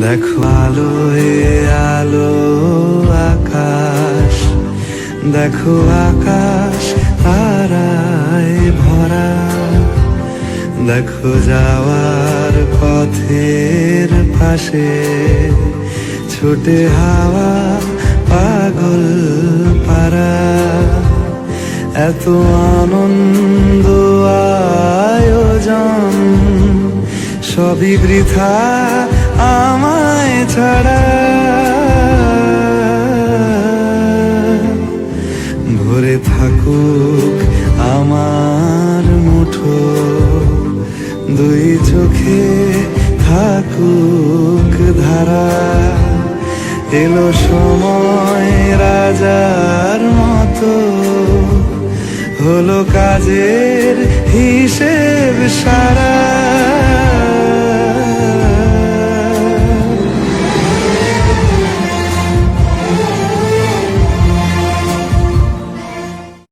দেখো আলোয় আলো আকাশ, দেখো আকাশ তারায় ভরা। দেখো যাওয়ার পথের পাশে ছোটে হাওয়া পাগল পারা। এত আনন্দ আয়োজন সবই বৃথা আমায় ছাড়া। ভরে থাকুক আমার মুঠো, দুই চোখে থাকুক ধারা। এলো সময় রাজার মতো, হলো কাজের হিসেব সারা।